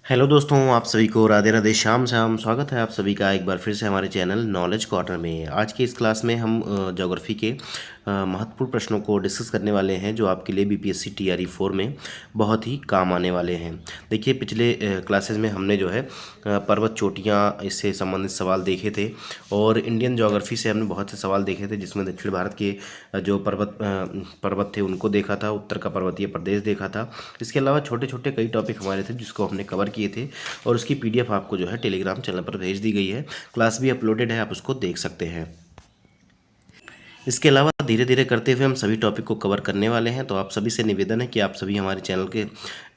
Hello दोस्तों, आप सभी को राधे राधे श्याम श्याम। स्वागत है आप सभी का एक बार फिर से हमारे चैनल नॉलेज क्वार्टर में। आज के इस क्लास में हम ज्योग्राफी के महत्वपूर्ण प्रश्नों को डिस्कस करने वाले हैं जो आपके लिए बीपीएससी टीआरई 4 में बहुत ही काम आने वाले हैं। देखिए, पिछले क्लासेस में हमने जो है पर्वत चोटियाँ इससे संबंधित सवाल देखे थे और इंडियन ज्योग्राफी से हमने बहुत से सवाल देखे थे, जिसमें दक्षिण भारत के जो पर्वत थे उनको देखा था, उत्तर का पर्वतीय प्रदेश देखा था। इसके अलावा छोटे छोटे कई टॉपिक हमारे थे जिसको हमने कवर किए थे और उसकी पीडीएफ आपको जो है टेलीग्राम चैनल पर भेज दी गई है। क्लास भी अपलोडेड है, आप उसको देख सकते हैं। इसके अलावा धीरे धीरे करते हुए हम सभी टॉपिक को कवर करने वाले हैं, तो आप सभी से निवेदन है कि आप सभी हमारे चैनल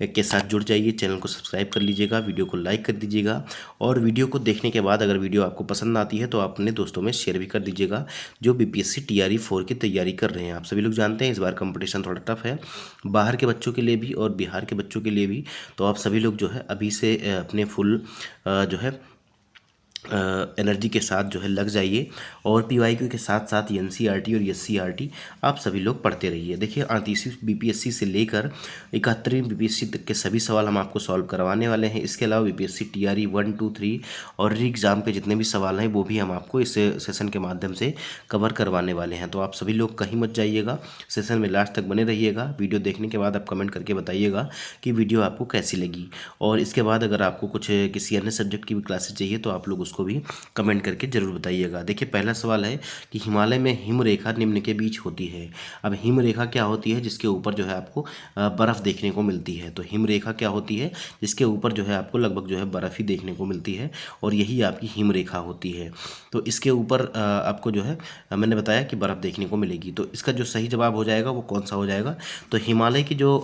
के साथ जुड़ जाइए। चैनल को सब्सक्राइब कर लीजिएगा, वीडियो को लाइक कर दीजिएगा और वीडियो को देखने के बाद अगर वीडियो आपको पसंद आती है तो आप अपने दोस्तों में शेयर भी कर दीजिएगा जो बीपीएससी टीआरई 4 की तैयारी कर रहे हैं। आप सभी लोग जानते हैं इस बार कंपटीशन थोड़ा टफ है, बाहर के बच्चों के लिए भी और बिहार के बच्चों के लिए भी। तो आप सभी लोग जो है अभी से अपने फुल जो है एनर्जी के साथ जो है लग जाइए और पीवाईक्यू के साथ साथ एनसीईआरटी और एससीईआरटी आप सभी लोग पढ़ते रहिए। देखिए, 38वीं बीपीएससी से लेकर 71वीं बीपीएससी तक के सभी सवाल हम आपको सॉल्व करवाने वाले हैं। इसके अलावा बीपीएससी टीआरई 1, 2, 3 और री एग्ज़ाम के जितने भी सवाल हैं वो भी हम आपको इस सेशन के माध्यम से कवर करवाने वाले हैं। तो आप सभी लोग कहीं मत जाइएगा, सेशन में लास्ट तक बने रहिएगा। वीडियो देखने के बाद आप कमेंट करके बताइएगा कि वीडियो आपको कैसी लगी, और इसके बाद अगर आपको कुछ किसी अन्य सब्जेक्ट की भी क्लासेस चाहिए तो आप लोग उसको भी कमेंट करके जरूर बताइएगा। देखिए, पहला सवाल है कि हिमालय में हिम रेखा निम्न के बीच होती है। अब हिम रेखा क्या होती है? जिसके ऊपर जो है आपको बर्फ़ देखने को मिलती है। तो हिम रेखा क्या होती है? जिसके ऊपर जो है आपको लगभग जो है बर्फ़ ही देखने को मिलती है और यही आपकी हिम रेखा होती है। तो इसके ऊपर आपको जो है मैंने बताया कि बर्फ़ देखने को मिलेगी। तो इसका जो सही जवाब हो जाएगा वो कौन सा हो जाएगा? तो हिमालय की जो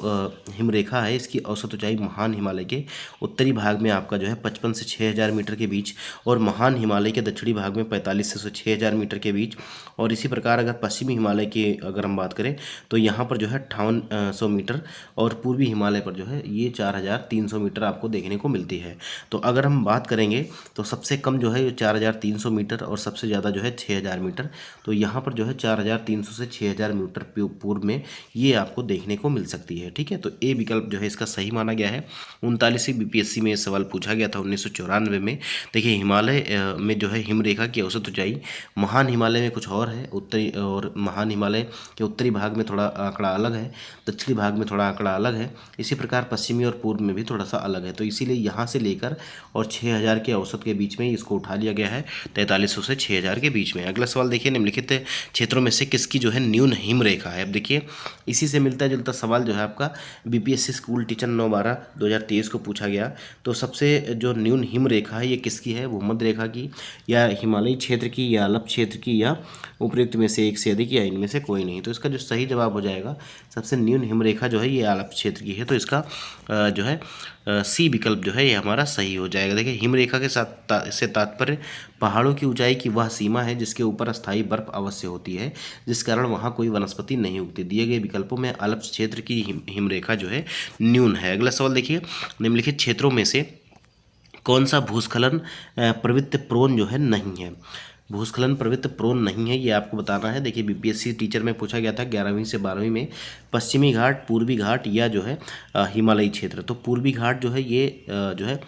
हिम रेखा है इसकी औसत ऊंचाई महान हिमालय के उत्तरी भाग में आपका जो है 55 से 6000 मीटर के बीच और महान हिमालय के दक्षिणी भाग में 45 से 6000 मीटर के बीच। और इसी प्रकार अगर पश्चिमी हिमालय की अगर हम बात करें तो यहाँ पर जो है 5800 मीटर और पूर्वी हिमालय पर जो है ये 4300 मीटर आपको देखने को मिलती है। तो अगर हम बात करेंगे तो सबसे कम जो है ये 4300 मीटर और सबसे ज़्यादा जो है 6000 मीटर। तो यहाँ पर जो है 4300 से 6000 मीटर पूर्व में ये आपको देखने को मिल सकती है। ठीक है, तो ए विकल्प जो है इसका सही माना गया है। 39वीं बीपीएससी में ये सवाल पूछा गया था 1994 में। देखिए, हिमालय में जो है हिम रेखा की औसत ऊंचाई महान हिमालय में कुछ और है उत्तरी, और महान हिमालय के उत्तरी भाग में थोड़ा आंकड़ा अलग है, दक्षिणी भाग में थोड़ा आंकड़ा अलग है। इसी प्रकार पश्चिमी और पूर्व में भी थोड़ा सा अलग है। तो इसीलिए यहाँ से लेकर और 6000 के औसत के बीच में इसको उठा लिया गया है, 4300 से 6000 के बीच में। अगला सवाल देखिए, निम्नलिखित क्षेत्रों में से किसकी जो है न्यून हिम रेखा है? अब देखिए, इसी से मिलता जुलता सवाल जो है आपका बीपीएससी स्कूल टीचर 9/12/2023 को पूछा गया। तो सबसे जो न्यून हिम रेखा है ये किसकी है? भूमध्य रेखा की या हिमालयी क्षेत्र की या अलप क्षेत्र की या उपयुक्त में से एक से अधिक या इनमें से कोई नहीं। तो इसका जो सही जवाब हो जाएगा, सबसे न्यून हिम रेखा जो है ये अलप क्षेत्र की है। तो इसका जो है सी विकल्प जो है ये हमारा सही हो जाएगा। देखिए, हिम रेखा के साथ इससे तात्पर्य पहाड़ों की ऊंचाई की वह सीमा है जिसके ऊपर अस्थायी बर्फ अवश्य होती है, जिस कारण वहाँ कोई वनस्पति नहीं उगती। दिए गए विकल्पों में अलप क्षेत्र की हिम रेखा जो है न्यून है। अगला सवाल देखिए, निम्नलिखित क्षेत्रों में से कौन सा भूस्खलन प्रवृत्ति प्रोन जो है नहीं है? भूस्खलन प्रवृत्ति प्रोन नहीं है, ये आपको बताना है। देखिए, बीपीएससी टीचर में पूछा गया था 11वीं से 12वीं में, पश्चिमी घाट, पूर्वी घाट या जो है हिमालयी क्षेत्र। तो पूर्वी घाट जो है ये जो है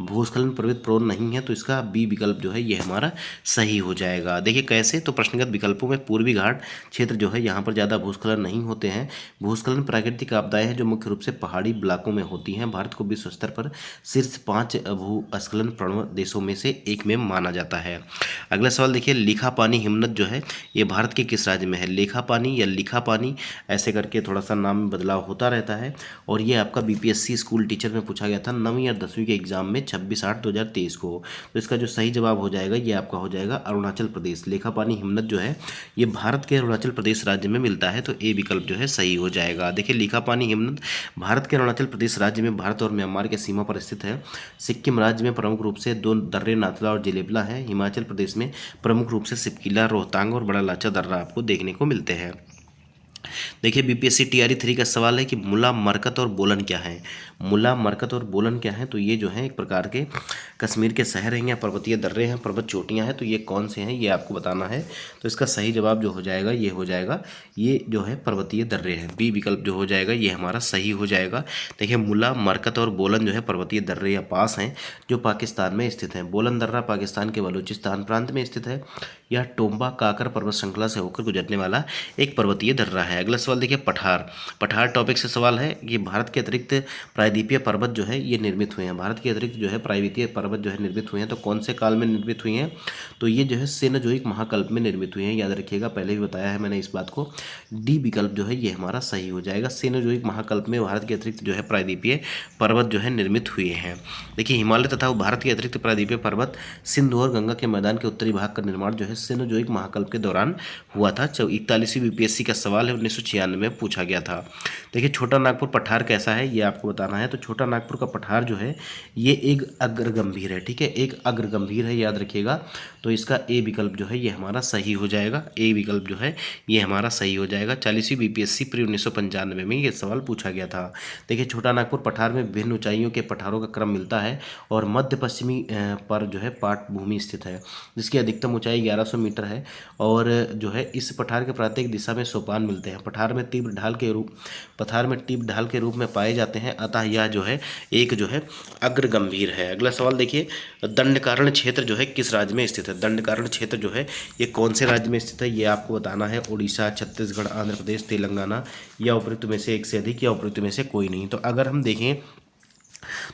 भूस्खलन प्रवृत्ति प्रोन नहीं है। तो इसका बी विकल्प जो है ये हमारा सही हो जाएगा। देखिए कैसे, तो प्रश्नगत विकल्पों में पूर्वी घाट क्षेत्र जो है यहाँ पर ज़्यादा भूस्खलन नहीं होते हैं। भूस्खलन प्राकृतिक आपदाएं हैं जो मुख्य रूप से पहाड़ी इलाकों में होती हैं। भारत को विश्व स्तर पर शीर्ष 5 भूस्खलन प्रवण देशों में से एक में माना जाता है। अगला सवाल देखिए, लिखा पानी हिमनद जो है ये भारत के किस राज्य में है? लेखा पानी या लिखा पानी, ऐसे करके थोड़ा सा नाम में बदलाव होता रहता है। और ये आपका बीपीएससी स्कूल टीचर में पूछा गया था 9वीं और 10वीं के एग्जाम में 26/8/2023 को। तो इसका जो सही जवाब हो जाएगा ये आपका हो जाएगा अरुणाचल प्रदेश। लेखा पानी हिमनद जो है ये भारत के अरुणाचल प्रदेश राज्य में मिलता है। तो ए विकल्प जो है सही हो जाएगा। देखिए, लिखा पानी हिमनद भारत के अरुणाचल प्रदेश राज्य में भारत और म्यांमार के सीमा पर स्थित है। सिक्किम राज्य में प्रमुख रूप से 2 दर्रे नाथुला और जेलेबला है। हिमाचल प्रदेश में प्रमुख रूप से सिपकिला, रोहतांग और बड़ा लाचा दर्रा आपको देखने को मिलते हैं। देखिए बीपीएससी टीआरई 3 का सवाल है कि मुला मरकत और बोलन क्या है। मुला मरकत और बोलन क्या है, तो ये जो है एक प्रकार के कश्मीर के शहर हैं या पर्वतीय दर्रे हैं, पर्वत चोटियां हैं, तो ये कौन से हैं ये आपको बताना है। तो इसका सही जवाब जो हो जाएगा ये हो जाएगा, ये जो है पर्वतीय दर्रे हैं। बी विकल्प जो हो जाएगा ये हमारा सही हो जाएगा। देखिए मुला मरकत और बोलन जो है पर्वतीय दर्रे या पास हैं जो पाकिस्तान में स्थित हैं। बोलन दर्रा पाकिस्तान के बलूचिस्तान प्रांत में स्थित है। यह टोम्बा काकर पर्वत श्रृंखला से होकर गुजरने वाला एक पर्वतीय दर्रा है। अगला सवाल देखिए पठार। पठार टॉपिक से सवाल है कि भारत के अतिरिक्त प्रायद्वीपीय पर्वत जो है ये निर्मित हुए हैं। भारत के अतिरिक्त जो है प्रायद्वीपीय पर्वत जो है निर्मित हुए हैं, तो कौन से काल में निर्मित हुई हैं, तो ये जो है सेनोजोइक महाकल्प में निर्मित हुए हैं। याद रखिएगा, पहले भी बताया है मैंने इस बात को। डी विकल्प जो है ये हमारा सही हो जाएगा। सेनोजोइक महाकल्प में भारत के अतिरिक्त जो है प्रायद्वीपीय पर्वत जो है निर्मित हुए हैं। देखिए हिमालय तथा भारत के अतिरिक्त प्रायद्वीपीय पर्वत सिंधु और गंगा के मैदान के उत्तरी भाग का निर्माण जो है सेनोजोइक महाकल्प के दौरान हुआ था। 41वीं बीपीएससी का सवाल है, 1996 में पूछा गया था। देखिए छोटा नागपुर पठार कैसा है ये आपको बताना है। तो छोटा नागपुर का पठार जो है ये एक अग्रगंभीर है, ठीक है, एक अग्रगंभीर है, याद रखिएगा। तो इसका ए विकल्प जो है ये हमारा सही हो जाएगा। ए विकल्प जो है ये हमारा सही हो जाएगा। 40वीं बीपीएससी प्री 1995 में ये सवाल पूछा गया था। देखिए छोटा नागपुर पठार में विभिन्न ऊंचाइयों के पठारों का क्रम मिलता है और मध्य पश्चिमी पर जो है पाट भूमि स्थित है, जिसकी अधिकतम ऊंचाई 1100 मीटर है। और जो है इस पठार के प्रत्येक दिशा में सोपान मिलते हैं। पठार में तीव्र ढाल के रूप में पाए जाते हैं, अतः यह जो है एक जो है अग्रगंभीर है। अगला सवाल देखिए, दंडकारण्य क्षेत्र जो है किस राज्य में स्थित है। दंडकारण्य क्षेत्र जो है ये कौन से राज्य में स्थित है ये आपको बताना है। उड़ीसा, छत्तीसगढ़, आंध्र प्रदेश, तेलंगाना, या उपयुक्त में से एक से अधिक, या उपयुक्त में से कोई नहीं। तो अगर हम देखें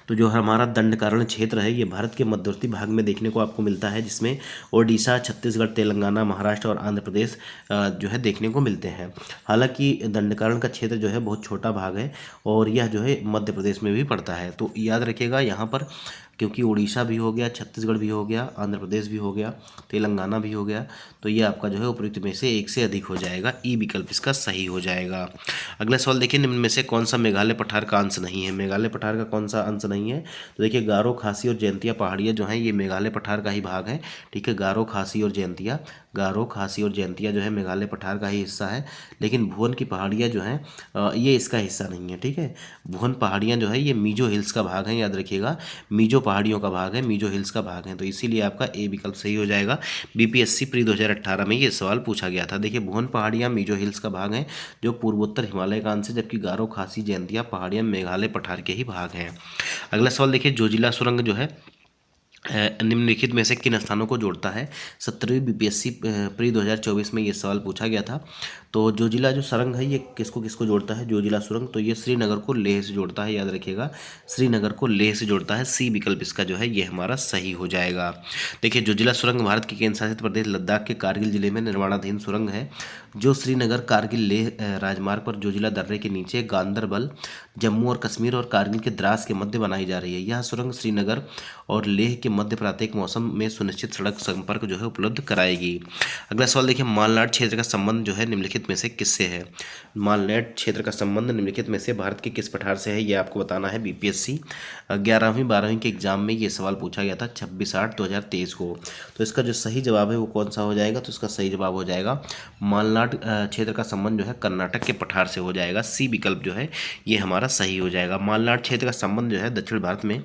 तो जो हमारा दंडकारण्य क्षेत्र है ये भारत के मध्यवर्ती भाग में देखने को आपको मिलता है, जिसमें ओडिशा, छत्तीसगढ़, तेलंगाना, महाराष्ट्र और आंध्र प्रदेश जो है देखने को मिलते हैं। हालांकि दंडकारण्य का क्षेत्र जो है बहुत छोटा भाग है और यह जो है मध्य प्रदेश में भी पड़ता है। तो याद रखिएगा यहाँ पर, क्योंकि उड़ीसा भी हो गया, छत्तीसगढ़ भी हो गया, आंध्र प्रदेश भी हो गया, तेलंगाना भी हो गया, तो ये आपका जो है उपयुक्त में से एक से अधिक हो जाएगा। ई विकल्प इसका सही हो जाएगा। अगला सवाल देखिए, निम्न में से कौन सा मेघालय पठार का अंश नहीं है। मेघालय पठार का कौन सा अंश नहीं है, तो देखिए गारो, खासी और जयंतिया पहाड़ियाँ जो हैं ये मेघालय पठार का ही भाग है, ठीक है। गारो, खासी और जयंतिया जो है मेघालय पठार का ही हिस्सा है। लेकिन भुवन की पहाड़ियाँ जो हैं ये इसका हिस्सा नहीं है, ठीक है। भुवन पहाड़ियाँ जो है ये मीजो हिल्स का भाग है, याद रखिएगा, मीजो पहाड़ियों का भाग है, मीजो हिल्स का भाग है। तो इसीलिए आपका ए विकल्प सही हो जाएगा। बीपीएससी प्री 2018 में ये सवाल पूछा गया था। देखिए भुवन पहाड़ियाँ मीजो हिल्स का भाग हैं जो पूर्वोत्तर हिमालय का अंश है, जबकि गारो, खासी, जयंतिया पहाड़ियाँ मेघालय पठार के ही भाग हैं। अगला सवाल देखिए, जोजिला सुरंग जो है निम्नलिखित में से किन स्थानों को जोड़ता है। 17वीं बीपीएससी प्री 2024 में ये सवाल पूछा गया था। तो जोजिला जो सुरंग है ये किसको किसको जोड़ता है, जोजिला सुरंग, तो ये श्रीनगर को लेह से जोड़ता है, याद रखिएगा, श्रीनगर को लेह से जोड़ता है। सी विकल्प इसका जो है ये हमारा सही हो जाएगा। देखिए जोजिला सुरंग भारत के केंद्र शासित प्रदेश लद्दाख के कारगिल जिले में निर्माणाधीन सुरंग है, जो श्रीनगर कारगिल लेह राजमार्ग पर जोजिला दर्रे के नीचे गांदरबल, जम्मू और कश्मीर और कारगिल के द्रास के मध्य बनाई जा रही है। यह सुरंग श्रीनगर और लेह के मध्य प्रत्येक मौसम में सुनिश्चित सड़क संपर्क जो है उपलब्ध कराएगी। अगला सवाल देखिए, मालनाड क्षेत्र का संबंध जो है निम्नलिखित में से किससे है। मालनाड क्षेत्र का संबंध निम्नलिखित में से भारत के किस पठार से है, ये आपको बताना है। बीपीएससी 11वीं 12वीं के एग्जाम में ये सवाल पूछा गया था 26/8/2023 को। तो इसका जो सही जवाब है वो कौन सा हो जाएगा, तो इसका सही जवाब हो जाएगा मालनाड क्षेत्र का संबंध जो है कर्नाटक के पठार से हो जाएगा। सी विकल्प जो है ये हमारा सही हो जाएगा। मालनाड क्षेत्र का संबंध जो है दक्षिण भारत में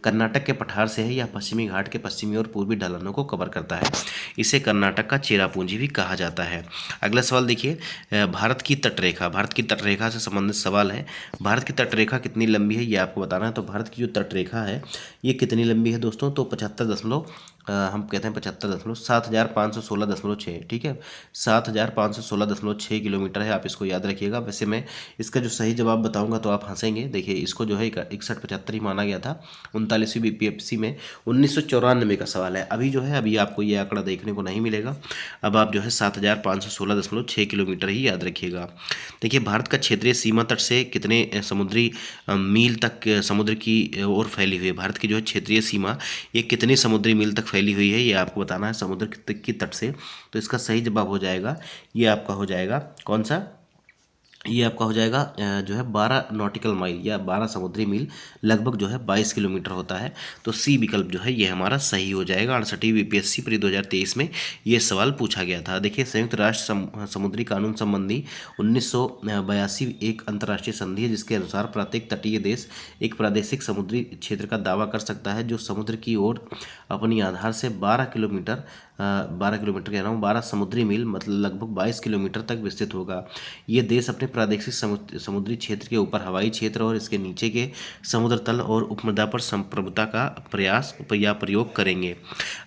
कर्नाटक के पठार से है। यह पश्चिमी घाट के पश्चिमी और पूर्वी ढलानों को कवर करता है। इसे कर्नाटक का चेरापूंजी भी कहा जाता है। अगला सवाल देखिए, भारत की तटरेखा से संबंधित सवाल है। भारत की तटरेखा कितनी लंबी है ये आपको बताना है। तो भारत की जो तटरेखा है ये कितनी लंबी है दोस्तों, तो 75.7,516.6, ठीक है, 7,516.6 किलोमीटर है। आप इसको याद रखिएगा। वैसे मैं इसका जो सही जवाब बताऊंगा तो आप हंसेंगे। देखिए इसको जो है 6175 ही माना गया था 39वीं बीपीएससी में। 1994 का सवाल है। अभी आपको ये आंकड़ा देखने को नहीं मिलेगा। अब आप जो है 7,516.6 किलोमीटर ही याद रखिएगा। देखिए भारत का क्षेत्रीय सीमा तट से कितने समुद्री मील तक समुद्र की ओर फैली हुई है। भारत की जो है क्षेत्रीय सीमा ये कितनी समुद्री मील तक फैली हुई है ये आपको बताना है समुद्र की तट से। तो इसका सही जवाब हो जाएगा ये आपका हो जाएगा कौन सा, ये आपका हो जाएगा जो है 12 नॉटिकल माइल या 12 समुद्री मील, लगभग जो है 22 किलोमीटर होता है। तो सी विकल्प जो है ये हमारा सही हो जाएगा। 68वीं बीपीएससी प्री 2023 में ये सवाल पूछा गया था। देखिए, संयुक्त राष्ट्र समुद्री कानून संबंधी 1982 एक अंतर्राष्ट्रीय संधि है, जिसके अनुसार प्रत्येक तटीय देश एक प्रादेशिक समुद्री क्षेत्र का दावा कर सकता है जो समुद्र की ओर अपनी आधार से 12 किलोमीटर कह रहा हूँ, 12 समुद्री मील मतलब लगभग 22 किलोमीटर तक विस्तृत होगा। ये देश अपने प्रादेशिक समुद्री क्षेत्र के ऊपर हवाई क्षेत्र और इसके नीचे के समुद्र तल और उपमृदा पर संप्रभुता का प्रयास या प्रयोग करेंगे।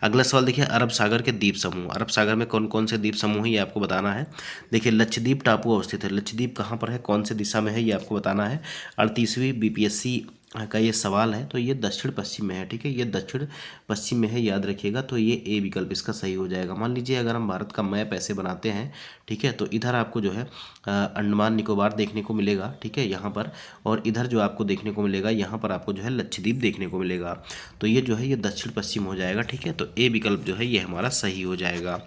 अगला सवाल देखिए, अरब सागर के द्वीप समूह। अरब सागर में कौन कौन से द्वीप समूह हैं ये आपको बताना है। देखिए, लक्षद्वीप टापू अवस्थित है। लक्षद्वीप कहाँ पर है, कौन से दिशा में है, ये आपको बताना है। 38वीं बीपीएससी का ये सवाल है, तो ये दक्षिण पश्चिम में है। ठीक है, ये दक्षिण पश्चिम में है, याद रखिएगा। तो ये ए विकल्प इसका सही हो जाएगा। मान लीजिए अगर हम भारत का मैप ऐसे बनाते हैं, ठीक है, तो इधर आपको जो है अंडमान निकोबार देखने को मिलेगा, ठीक है, यहाँ पर, और इधर जो आपको देखने को मिलेगा, यहाँ पर आपको जो है लक्षद्वीप देखने को मिलेगा। तो ये जो है ये दक्षिण पश्चिम हो जाएगा। ठीक है, तो ए विकल्प जो है ये हमारा सही हो जाएगा।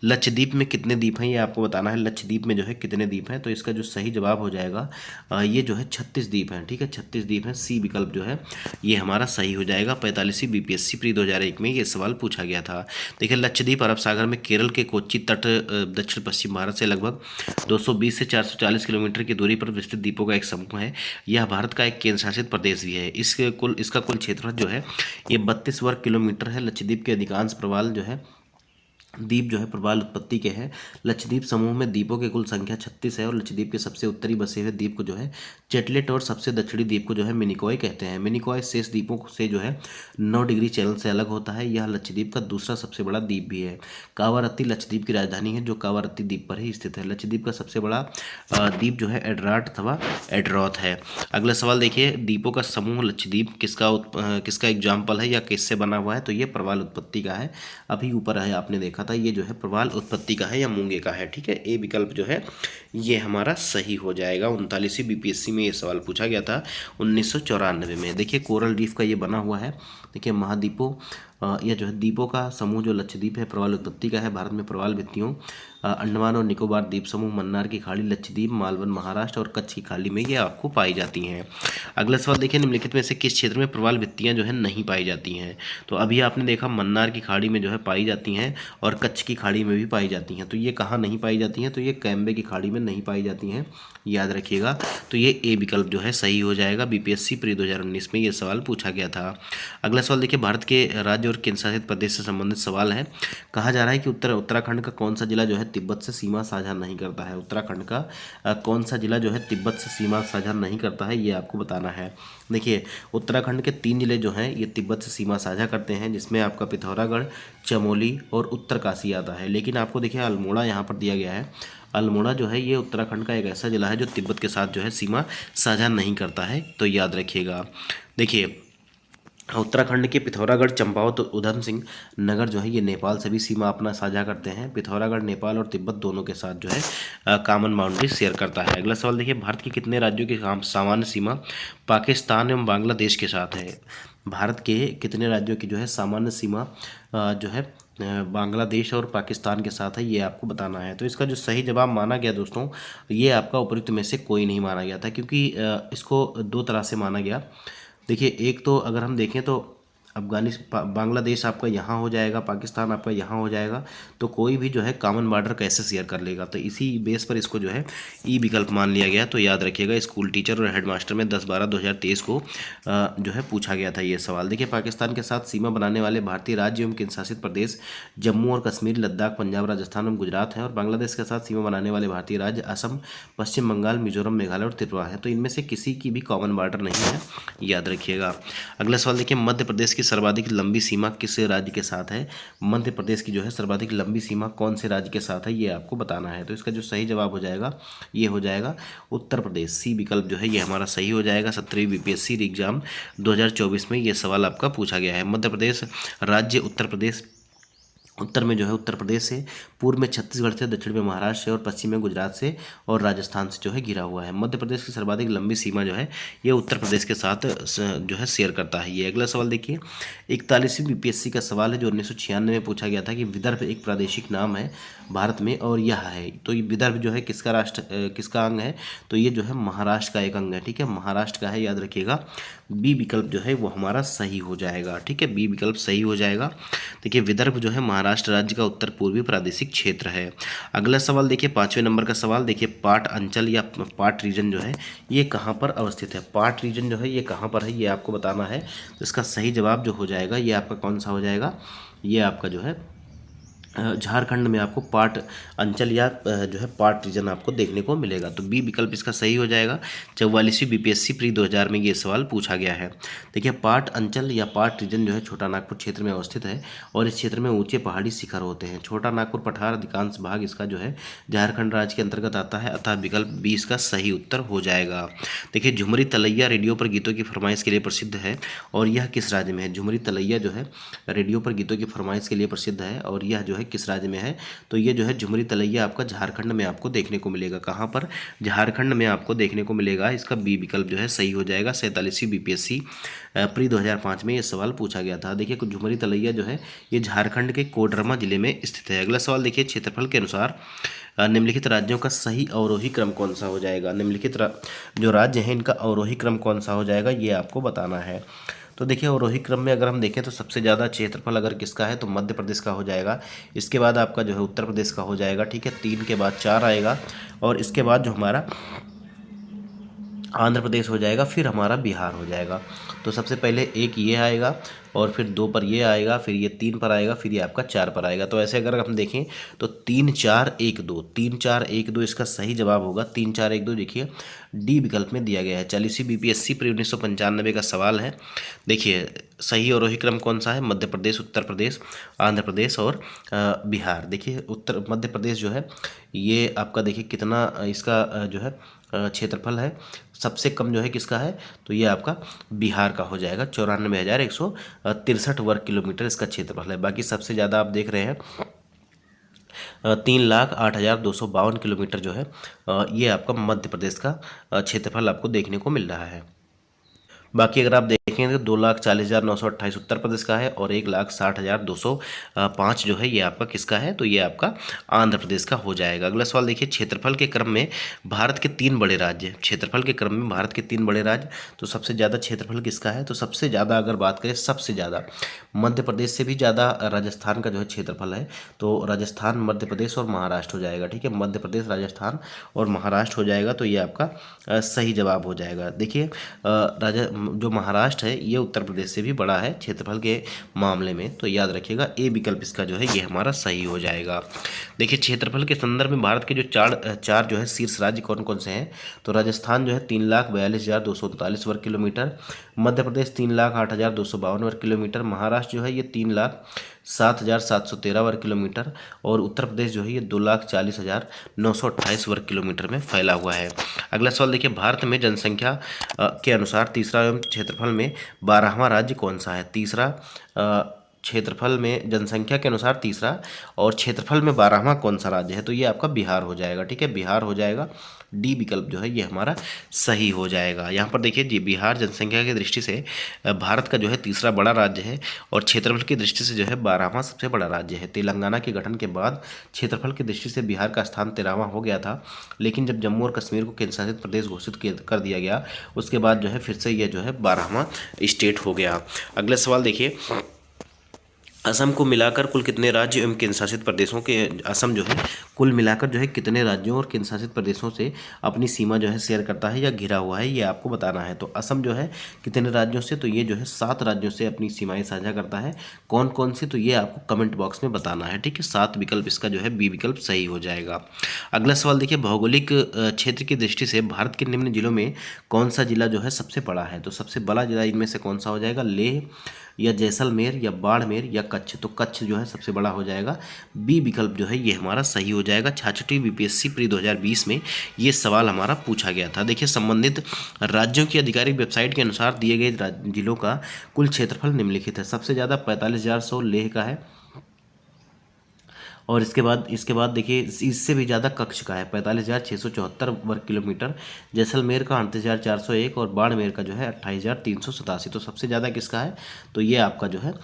लक्षद्वीप में कितने द्वीप हैं ये आपको बताना है। लक्षद्वीप में जो है कितने द्वीप हैं, तो इसका जो सही जवाब हो जाएगा ये जो है 36 द्वीप हैं। ठीक है, 36 द्वीप हैं। सी विकल्प जो है ये हमारा सही हो जाएगा। 45वीं बीपीएससी प्री 2001 में ये सवाल पूछा गया था। देखिए, लक्षद्वीप अरब सागर में केरल के कोच्चि तट दक्षिण पश्चिम भारत से लगभग 220 से 440 किलोमीटर की दूरी पर विस्तृत द्वीपों का एक समूह है। यह भारत का एक केंद्र शासित प्रदेश भी है। इसका कुल क्षेत्रफल जो है ये 32 वर्ग किलोमीटर है। लक्षद्वीप के अधिकांश प्रवाल जो है द्वीप जो है प्रवाल उत्पत्ति के हैं। लक्षद्वीप समूह में द्वीपों की कुल संख्या 36 है और लक्षद्वीप के सबसे उत्तरी बसे हुए द्वीप को जो है चेटलेट और सबसे दक्षिणी द्वीप को जो है मिनिकॉय कहते हैं। मिनिकॉय शेष द्वीपों से जो है 9 डिग्री चैनल से अलग होता है। यह लक्षद्वीप का दूसरा सबसे बड़ा द्वीप भी है। कावारत्ती लक्षद्वीप की राजधानी है, जो कावारत्ती द्वीप पर ही स्थित है। लक्षद्वीप का सबसे बड़ा द्वीप जो है एडराट अथवा एडरॉथ है। अगला सवाल देखिए, द्वीपों का समूह लक्षद्वीप किसका एग्जाम्पल है या किससे बना हुआ है, तो ये प्रवाल उत्पत्ति का है। अभी ऊपर है आपने देखा था, ये जो है प्रवाल उत्पत्ति का है या मूंगे का है। ठीक है, ए विकल्प जो है ये हमारा सही हो जाएगा। 39वीं बीपीएससी में ये सवाल पूछा गया था 1994 में। देखिए, कोरल रीफ का ये बना हुआ है। देखिए, महाद्वीपों यह जो है द्वीपों का समूह जो लक्षद्वीप है प्रवाल उत्पत्ति का है। भारत में प्रवाल भित्तियों अंडमान और निकोबार द्वीप समूह, मन्नार की खाड़ी, लक्षद्वीप, मालवन महाराष्ट्र और कच्छ की खाड़ी में ये आपको पाई जाती हैं। अगला सवाल देखिए, निम्नलिखित में से किस क्षेत्र में प्रवाल भित्तियाँ जो है नहीं पाई जाती हैं। तो अभी आपने देखा मन्नार की खाड़ी में जो है पाई जाती हैं और कच्छ की खाड़ी में भी पाई जाती हैं। तो ये कहाँ नहीं पाई जाती हैं, तो ये कैम्बे की खाड़ी में नहीं पाई जाती हैं, याद रखिएगा। तो ये ए विकल्प जो है सही हो जाएगा। बीपीएससी प्री 2019 में ये सवाल पूछा गया था। अगला सवाल देखिए, भारत के राज्य और केंद्र शासित प्रदेश से संबंधित सवाल है। कहा जा रहा है कि उत्तराखंड का कौन सा जिला जो है तिब्बत से सीमा साझा नहीं करता है। उत्तराखंड का कौन सा जिला जो है तिब्बत से सीमा साझा नहीं करता है, ये आपको बताना है। देखिए, उत्तराखंड के 3 जिले जो हैं ये तिब्बत से सीमा साझा करते हैं, जिसमें आपका पिथौरागढ़, चमोली और उत्तरकाशी आता है। लेकिन आपको देखिए अल्मोड़ा यहाँ पर दिया गया है। अल्मोड़ा जो है ये उत्तराखंड का एक ऐसा जिला है जो तिब्बत के साथ जो है सीमा साझा नहीं करता है, तो याद रखिएगा। देखिए, उत्तराखंड के पिथौरागढ़, चंपावत और उधम सिंह नगर जो है ये नेपाल से भी सीमा अपना साझा करते हैं। पिथौरागढ़ नेपाल और तिब्बत दोनों के साथ जो है कॉमन बाउंड्री शेयर करता है। अगला सवाल देखिए, भारत के कितने राज्यों की सामान्य सीमा पाकिस्तान एवं बांग्लादेश के साथ है। भारत के कितने राज्यों की जो है सामान्य सीमा जो है बांग्लादेश और पाकिस्तान के साथ है, ये आपको बताना है। तो इसका जो सही जवाब माना गया दोस्तों, ये आपका उपयुक्त में से कोई नहीं माना गया था, क्योंकि इसको 2 तरह से माना गया। देखिए, एक तो अगर हम देखें तो बांग्लादेश आपका यहाँ हो जाएगा, पाकिस्तान आपका यहाँ हो जाएगा, तो कोई भी जो है कॉमन बॉर्डर कैसे शेयर कर लेगा। तो इसी बेस पर इसको जो है ई विकल्प मान लिया गया। तो याद रखिएगा, स्कूल टीचर और हेडमास्टर में 10/12/2023 को जो है पूछा गया था ये सवाल। देखिए, पाकिस्तान के साथ सीमा बनाने वाले भारतीय राज्य एवं केंद्र शासित प्रदेश जम्मू और कश्मीर, लद्दाख, पंजाब, राजस्थान एवं गुजरात है। और बांग्लादेश के साथ सीमा बनाने वाले भारतीय राज्य असम, पश्चिम बंगाल, मिजोरम, मेघालय और त्रिपुरा है। तो इनमें से किसी की भी कॉमन बॉर्डर नहीं है, याद रखिएगा। अगला सवाल देखिए, मध्य प्रदेश की सर्वाधिक लंबी सीमा किस राज्य के साथ है। मध्य प्रदेश की जो है सर्वाधिक लंबी सीमा कौन से राज्य के साथ है, ये आपको बताना है। तो इसका जो सही जवाब हो जाएगा ये हो जाएगा उत्तर प्रदेश। सी विकल्प जो है ये हमारा सही हो जाएगा। 17वीं बीपीएससी एग्जाम 2024 में ये सवाल आपका पूछा गया है। मध्य प्रदेश राज्य, उत्तर प्रदेश उत्तर में जो है उत्तर प्रदेश से, पूर्व में छत्तीसगढ़ से, दक्षिण में महाराष्ट्र से और पश्चिम में गुजरात से और राजस्थान से जो है घिरा हुआ है। मध्य प्रदेश की सर्वाधिक लंबी सीमा जो है ये उत्तर प्रदेश के साथ जो है शेयर करता है। ये अगला सवाल देखिए, 41वीं बीपीएससी का सवाल है जो 1996 में पूछा गया था कि विदर्भ एक प्रादेशिक नाम है भारत में और यह है, तो ये विदर्भ जो है किसका अंग है, तो ये जो है महाराष्ट्र का एक अंग है। ठीक है, महाराष्ट्र का है, याद रखिएगा। बी विकल्प जो है वो हमारा सही हो जाएगा। ठीक है, बी विकल्प सही हो जाएगा। देखिए विदर्भ जो है महाराष्ट्र राज्य का उत्तर पूर्वी प्रादेशिक क्षेत्र है। अगला सवाल देखिए 5वें नंबर का सवाल देखिए, पाट अंचल या पाट रीजन जो है ये कहाँ पर अवस्थित है। पाट रीजन जो है ये कहाँ पर है ये आपको बताना है। तो इसका सही जवाब जो हो जाएगा ये आपका कौन सा हो जाएगा, ये आपका जो है झारखंड में आपको पाट अंचल या जो है पाट रीजन आपको देखने को मिलेगा। तो बी विकल्प इसका सही हो जाएगा। 44वीं बीपीएससी प्री 2000 में ये सवाल पूछा गया है। देखिए पाट अंचल या पाट रीजन जो है छोटा नागपुर क्षेत्र में अवस्थित है और इस क्षेत्र में ऊंचे पहाड़ी शिखर होते हैं। छोटा नागपुर पठार अधिकांश भाग इसका जो है झारखंड राज्य के अंतर्गत आता है, अतः विकल्प बी इसका सही उत्तर हो जाएगा। देखिए झुमरी तलैया रेडियो पर गीतों की फरमाइश के लिए प्रसिद्ध है और यह किस राज्य में है। झुमरी तलैया जो है रेडियो पर गीतों की फरमाइश के लिए प्रसिद्ध है और यह जो है किस राज्य में है, तो ये जो है झुमरी तलैया आपका झारखंड में आपको देखने को मिलेगा। कहाँ पर, झारखंड में आपको देखने को मिलेगा। इसका बी विकल्प जो है सही हो जाएगा। 47वीं बीपीएससी प्री 2005 में ये सवाल पूछा गया था। देखिए झुमरी तलैया जो है ये झारखंड के कोडरमा जिले में स्थित है। अगला सवाल देखिए, क्षेत्रफल के अनुसार निम्नलिखित राज्यों का सही अवरोही क्रम कौन सा हो जाएगा। निम्नलिखित जो राज्य हैं इनका अवरोही क्रम कौन सा हो जाएगा ये आपको बताना है। तो देखिए अवरोही क्रम में अगर हम देखें तो सबसे ज़्यादा क्षेत्रफल अगर किसका है तो मध्य प्रदेश का हो जाएगा। इसके बाद आपका जो है उत्तर प्रदेश का हो जाएगा। ठीक है, 3 के बाद 4 आएगा और इसके बाद जो हमारा आंध्र प्रदेश हो जाएगा, फिर हमारा बिहार हो जाएगा। तो सबसे पहले 1 ये आएगा और फिर 2 पर ये आएगा, फिर ये 3 पर आएगा, फिर ये आपका 4 पर आएगा। तो ऐसे अगर हम देखें तो 3 4 1 2 3 4 1 2 इसका सही जवाब होगा। 3 4 1 2 देखिए डी विकल्प में दिया गया है। 40वीं बीपीएससी प्री 1995 का सवाल है। देखिए सही अवरोही क्रम कौन सा है, मध्य प्रदेश, उत्तर प्रदेश, आंध्र प्रदेश और बिहार। देखिए उत्तर मध्य प्रदेश जो है ये आपका देखिए कितना इसका जो है क्षेत्रफल है, सबसे कम जो है किसका है, तो ये आपका बिहार का हो जाएगा। 94,163 वर्ग किलोमीटर इसका क्षेत्रफल है। बाकी सबसे ज़्यादा आप देख रहे हैं 3,08,252 किलोमीटर जो है ये आपका मध्य प्रदेश का क्षेत्रफल आपको देखने को मिल रहा है। बाकी अगर आप देखें तो 2,40,928 उत्तर प्रदेश का है और 1,60,205 जो है ये आपका किसका है, तो ये आपका आंध्र प्रदेश का हो जाएगा। अगला सवाल देखिए, क्षेत्रफल के क्रम में भारत के 3 बड़े राज्य। क्षेत्रफल के क्रम में भारत के 3 बड़े राज्य, तो सबसे ज़्यादा क्षेत्रफल किसका है, तो सबसे ज़्यादा अगर बात करें सबसे ज़्यादा मध्य प्रदेश से भी ज़्यादा राजस्थान का जो है क्षेत्रफल है, तो राजस्थान, मध्य प्रदेश और महाराष्ट्र हो जाएगा। ठीक है, मध्य प्रदेश, राजस्थान और महाराष्ट्र हो जाएगा। तो ये आपका सही जवाब हो जाएगा। देखिए जो महाराष्ट्र है ये उत्तर प्रदेश से भी बड़ा है क्षेत्रफल के मामले में, तो याद रखिएगा ए विकल्प इसका जो है ये हमारा सही हो जाएगा। देखिए क्षेत्रफल के संदर्भ में भारत के जो चार जो है शीर्ष राज्य कौन कौन से हैं, तो राजस्थान जो है 3,42,239 वर्ग किलोमीटर, मध्य प्रदेश 3,08,252 वर्ग किलोमीटर, महाराष्ट्र जो है ये 3,07,713 वर्ग किलोमीटर और उत्तर प्रदेश जो है ये 2,40,928 वर्ग किलोमीटर में फैला हुआ है। अगला सवाल देखिए, भारत में जनसंख्या के अनुसार तीसरा एवं क्षेत्रफल में 12वां राज्य कौन सा है। तीसरा क्षेत्रफल में जनसंख्या के अनुसार तीसरा और क्षेत्रफल में 12वां कौन सा राज्य है, तो ये आपका बिहार हो जाएगा। ठीक है, बिहार हो जाएगा। डी विकल्प जो है ये हमारा सही हो जाएगा। यहाँ पर देखिए जी बिहार जनसंख्या की दृष्टि से भारत का जो है तीसरा बड़ा राज्य है और क्षेत्रफल की दृष्टि से जो है 12वां सबसे बड़ा राज्य है। तेलंगाना के गठन के बाद क्षेत्रफल की दृष्टि से बिहार का स्थान 13वां हो गया था, लेकिन जब जम्मू और कश्मीर को केंद्र शासित प्रदेश घोषित कर दिया गया उसके बाद जो है फिर से यह जो है 12वां स्टेट हो गया। अगला सवाल देखिए, असम को मिलाकर कुल कितने राज्य एवं केंद्र शासित प्रदेशों के, असम जो है कुल मिलाकर जो है कितने राज्यों और केंद्र शासित प्रदेशों से अपनी सीमा जो है शेयर करता है या घिरा हुआ है, ये आपको बताना है। तो असम जो है कितने राज्यों से, तो ये जो है 7 राज्यों से अपनी सीमाएं साझा करता है। कौन कौन सी, तो ये आपको कमेंट बॉक्स में बताना है। ठीक है, 7 विकल्प इसका जो है बी विकल्प सही हो जाएगा। अगला सवाल देखिए, भौगोलिक क्षेत्र की दृष्टि से भारत के निम्न जिलों में कौन सा जिला जो है सबसे बड़ा है, तो सबसे बड़ा जिला इनमें से कौन सा हो जाएगा, लेह या जैसलमेर या बाड़मेर या कच्छ, तो कच्छ जो है सबसे बड़ा हो जाएगा। बी विकल्प जो है ये हमारा सही हो जाएगा। 66वीं बीपीएससी प्री 2020 में ये सवाल हमारा पूछा गया था। देखिए संबंधित राज्यों की आधिकारिक वेबसाइट के अनुसार दिए गए जिलों का कुल क्षेत्रफल निम्नलिखित है। सबसे ज़्यादा 45,100 लेह का है, और इसके बाद देखिए इससे भी ज़्यादा कक्ष का है 45,674 वर्ग किलोमीटर, जैसलमेर का 38,401 और बाड़मेर का जो है 28,387। तो सबसे ज़्यादा किसका है, तो ये आपका जो है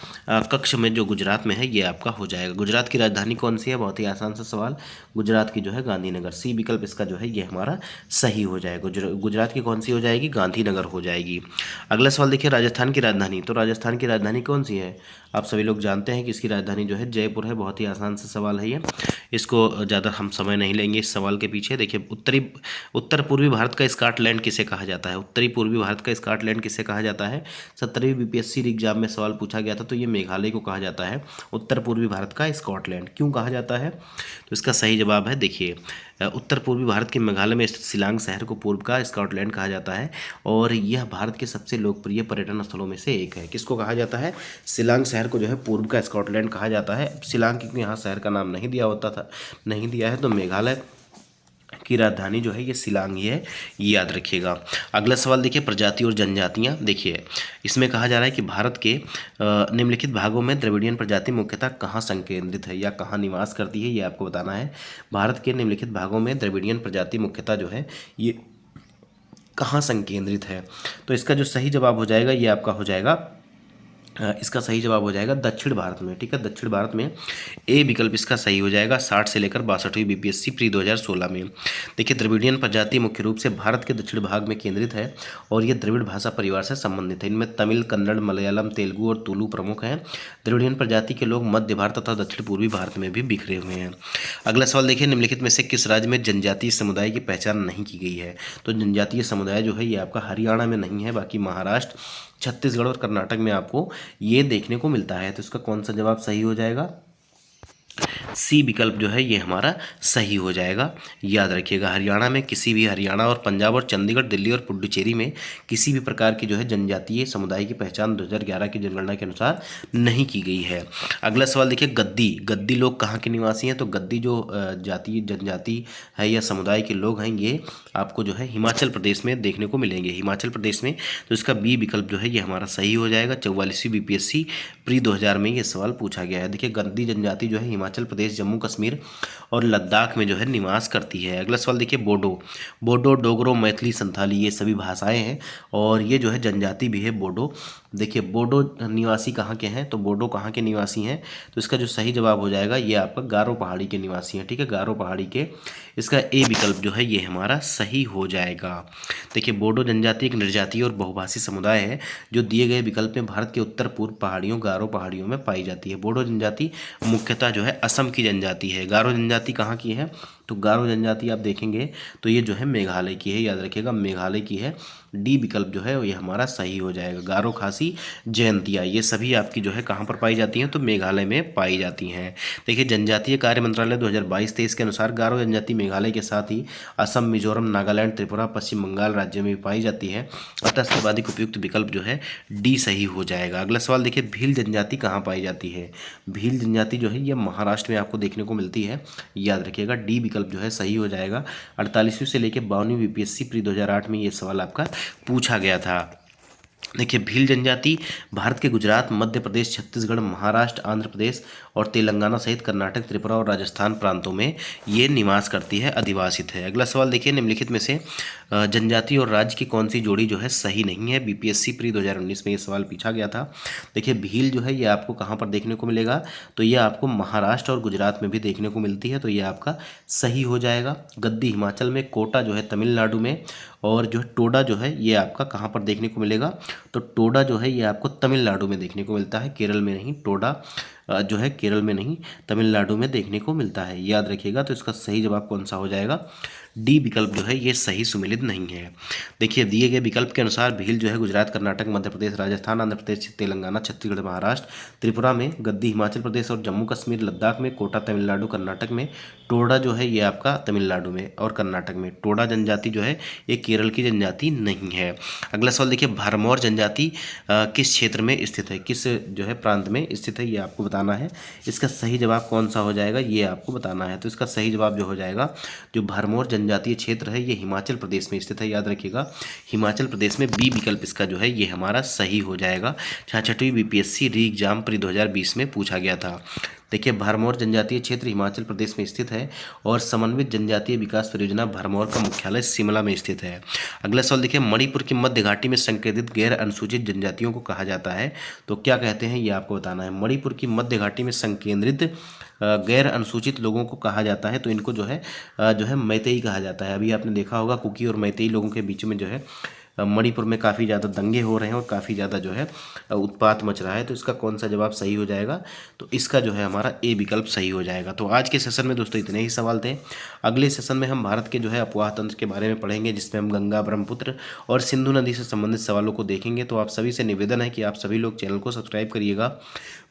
कक्ष में जो गुजरात में है ये आपका हो जाएगा। गुजरात की राजधानी कौन सी है, बहुत ही आसान सा सवाल, गुजरात की जो है गांधीनगर। सी विकल्प इसका जो है ये हमारा सही हो जाएगा। गुजरात की कौन सी हो जाएगी, गांधीनगर हो जाएगी। अगला सवाल देखिए, राजस्थान की राजधानी, तो राजस्थान की राजधानी कौन सी है, आप सभी लोग जानते हैं कि इसकी राजधानी जो है जयपुर है। बहुत ही आसान सा सवाल है ये, इसको ज़्यादा हम समय नहीं लेंगे इस सवाल के पीछे। देखिए उत्तर पूर्वी भारत का स्कॉटलैंड किसे कहा जाता है, उत्तरी पूर्वी भारत का स्कॉटलैंड किसे कहा जाता है। 17वीं बीपीएससी एग्जाम में सवाल पूछा गया था, तो ये मेघालय को कहा जाता है उत्तर पूर्वी भारत का स्कॉटलैंड। क्यों कहा जाता है, तो इसका सही जवाब है देखिए उत्तर पूर्वी भारत के मेघालय में स्थित शिलांग शहर को पूर्व का स्कॉटलैंड कहा जाता है और यह भारत के सबसे लोकप्रिय पर्यटन स्थलों में से एक है। किसको कहा जाता है, शिलांग शहर को जो है पूर्व का स्कॉटलैंड कहा जाता है। शिलांग क्योंकि यहाँ शहर का नाम नहीं दिया है, तो मेघालय की राजधानी जो है ये शिलांग ही है, ये याद रखिएगा। अगला सवाल देखिए, प्रजाति और जनजातियां। देखिए इसमें कहा जा रहा है कि भारत के निम्नलिखित भागों में द्रविडियन प्रजाति मुख्यतः कहाँ संकेंद्रित है या कहाँ निवास करती है, ये आपको बताना है। भारत के निम्नलिखित भागों में द्रविडियन प्रजाति मुख्यतः जो है ये कहाँ संकेंद्रित है, तो इसका जो सही जवाब हो जाएगा ये आपका हो जाएगा इसका सही जवाब हो जाएगा दक्षिण भारत में। ठीक है, दक्षिण भारत में ए विकल्प इसका सही हो जाएगा। 60 से लेकर 62वीं बीपीएससी प्री 2016 में। देखिए द्रविडियन प्रजाति मुख्य रूप से भारत के दक्षिण भाग में केंद्रित है और ये द्रविड़ भाषा परिवार से संबंधित है। इनमें तमिल, कन्नड़, मलयालम, तेलुगु और तुलु प्रमुख हैं। द्रविडियन प्रजाति के लोग मध्य भारत तथा दक्षिण पूर्वी भारत में भी बिखरे हुए हैं। अगला सवाल देखिए, निम्नलिखित में से किस राज्य में जनजातीय समुदाय की पहचान नहीं की गई है, तो जनजातीय समुदाय जो है ये आपका हरियाणा में नहीं है, बाकी महाराष्ट्र, छत्तीसगढ़ और कर्नाटक में आपको ये देखने को मिलता है। तो इसका कौन सा जवाब सही हो जाएगा, सी विकल्प जो है ये हमारा सही हो जाएगा। याद रखिएगा हरियाणा और पंजाब और चंडीगढ़, दिल्ली और पुडुचेरी में किसी भी प्रकार की जो है जनजातीय समुदाय की पहचान 2011 की जनगणना के अनुसार नहीं की गई है। अगला सवाल देखिए, गद्दी लोग कहाँ के निवासी हैं, तो गद्दी जो जनजाति है या समुदाय के लोग हैं ये आपको जो है हिमाचल प्रदेश में देखने को मिलेंगे, हिमाचल प्रदेश में। तो इसका बी विकल्प जो है ये हमारा सही हो जाएगा। 44वीं बीपीएससी प्री 2000 में ये सवाल पूछा गया है। देखिए गद्दी जनजाति जो है हिमाचल प्रदेश, जम्मू कश्मीर और लद्दाख में जो है निवास करती है। अगला सवाल देखिए, बोडो, डोगरो, मैथिली, संथाली ये सभी भाषाएं हैं और ये जो है जनजाति भी है बोडो। देखिए बोडो निवासी कहाँ के हैं, तो बोडो कहाँ के निवासी हैं, तो इसका जो सही जवाब हो जाएगा ये आपका गारो पहाड़ी के निवासी हैं। ठीक है, गारो पहाड़ी के, इसका ए विकल्प जो है ये हमारा सही हो जाएगा। देखिए बोडो जनजाति एक निर्जातीय और बहुभाषी समुदाय है जो दिए गए विकल्प में भारत के उत्तर पूर्व पहाड़ियों, गारो पहाड़ियों में पाई जाती है। बोडो जनजाति मुख्यतः जो है असम की जनजाति है। गारो जनजाति कहाँ की है, तो गारो जनजाति आप देखेंगे तो ये जो है मेघालय की है, याद रखिएगा मेघालय की है। डी विकल्प जो है ये हमारा सही हो जाएगा। गारो, खासी, जयंतिया ये सभी आपकी जो है कहाँ पर पाई जाती हैं, तो मेघालय में पाई जाती हैं। देखिए जनजातीय कार्य मंत्रालय 2022-23 के अनुसार गारो जनजाति मेघालय के साथ ही असम, मिजोरम, नागालैंड, त्रिपुरा, पश्चिम बंगाल राज्य में भी पाई जाती है। अतः सर्वाधिक उपयुक्त विकल्प जो है डी सही हो जाएगा। अगला सवाल देखिए, भील जनजाति कहाँ पाई जाती है, भील जनजाति जो है ये महाराष्ट्र में आपको देखने को मिलती है, याद रखिएगा डी विकल्प जो है सही हो जाएगा। 48वीं से लेकर 52वीं बीपीएससी प्री 2008 में ये सवाल आपका पूछा गया था। देखिए भील जनजाति भारत के गुजरात, मध्य प्रदेश, छत्तीसगढ़, महाराष्ट्र, आंध्र प्रदेश और तेलंगाना सहित कर्नाटक, त्रिपुरा और राजस्थान प्रांतों में ये निवास करती है, अधिवासित है। अगला सवाल देखिए, निम्नलिखित में से जनजाति और राज्य की कौन सी जोड़ी जो है सही नहीं है। बीपीएससी प्री 2019 में ये सवाल पूछा गया था। देखिए भील जो है ये आपको कहाँ पर देखने को मिलेगा, तो ये आपको महाराष्ट्र और गुजरात में भी देखने को मिलती है, तो ये आपका सही हो जाएगा। गद्दी हिमाचल में, कोटा जो है तमिलनाडु में और जो है टोडा जो है ये आपका कहाँ पर देखने को मिलेगा, तो टोडा जो है ये आपको तमिलनाडु में देखने को मिलता है, केरल में नहीं। टोडा जो है केरल में नहीं, तमिलनाडु में देखने को मिलता है, याद रखिएगा। तो इसका सही जवाब कौन सा हो जाएगा, डी विकल्प जो है ये सही सुमेलित नहीं है। देखिए दिए गए विकल्प के अनुसार भील जो है गुजरात, कर्नाटक, मध्य प्रदेश, राजस्थान, आंध्र प्रदेश, तेलंगाना, छत्तीसगढ़, महाराष्ट्र, त्रिपुरा में, गद्दी हिमाचल प्रदेश और जम्मू कश्मीर, लद्दाख में, कोटा तमिलनाडु, कर्नाटक में, टोडा जो है ये आपका तमिलनाडु में और कर्नाटक में। टोडा जनजाति जो है ये केरल की जनजाति नहीं है। अगला सवाल देखिए, भरमौर जनजाति किस क्षेत्र में स्थित है, किस जो है प्रांत में स्थित है, ये आपको बताना है। इसका सही जवाब कौन सा हो जाएगा ये आपको बताना है। तो इसका सही जवाब जो हो जाएगा, जो भरमौर जनजातीय क्षेत्र है ये हिमाचल प्रदेश में स्थित है, याद रखिएगा हिमाचल प्रदेश में। बी विकल्प इसका जो है ये हमारा सही हो जाएगा। 66वीं बीपीएससी री एग्जाम प्री 2020 में पूछा गया था। देखिए भरमौर जनजातीय क्षेत्र हिमाचल प्रदेश में स्थित है और समन्वित जनजातीय विकास परियोजना भरमौर का मुख्यालय शिमला में स्थित है। अगला सवाल देखिए, मणिपुर की मध्य घाटी में संकेंद्रित गैर अनुसूचित जनजातियों को कहा जाता है, तो क्या कहते हैं ये आपको बताना है। मणिपुर की मध्य घाटी में संकेंद्रित गैर अनुसूचित लोगों को कहा जाता है, तो इनको जो है मैतेई कहा जाता है। अभी आपने देखा होगा कुकी और मैतेई लोगों के बीच में जो है मणिपुर में काफ़ी ज़्यादा दंगे हो रहे हैं और काफ़ी ज़्यादा जो है उत्पात मच रहा है। तो इसका कौन सा जवाब सही हो जाएगा, तो इसका जो है हमारा ए विकल्प सही हो जाएगा। तो आज के सेशन में दोस्तों इतने ही सवाल थे। अगले सेशन में हम भारत के जो है अपवाह तंत्र के बारे में पढ़ेंगे, जिसमें हम गंगा, ब्रह्मपुत्र और सिंधु नदी से संबंधित सवालों को देखेंगे। तो आप सभी से निवेदन है कि आप सभी लोग चैनल को सब्सक्राइब करिएगा,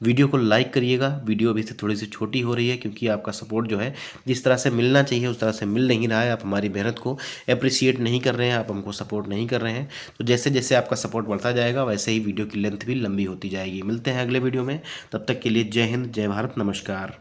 वीडियो को लाइक करिएगा। वीडियो अभी से थोड़ी सी छोटी हो रही है क्योंकि आपका सपोर्ट जो है जिस तरह से मिलना चाहिए उस तरह से मिल नहीं रहा है। आप हमारी मेहनत को अप्रिशिएट नहीं कर रहे हैं, आप हमको सपोर्ट नहीं कर रहे हैं। तो जैसे जैसे आपका सपोर्ट बढ़ता जाएगा वैसे ही वीडियो की लेंथ भी लंबी होती जाएगी। मिलते हैं अगले वीडियो में, तब तक के लिए जय हिंद, जय भारत, नमस्कार।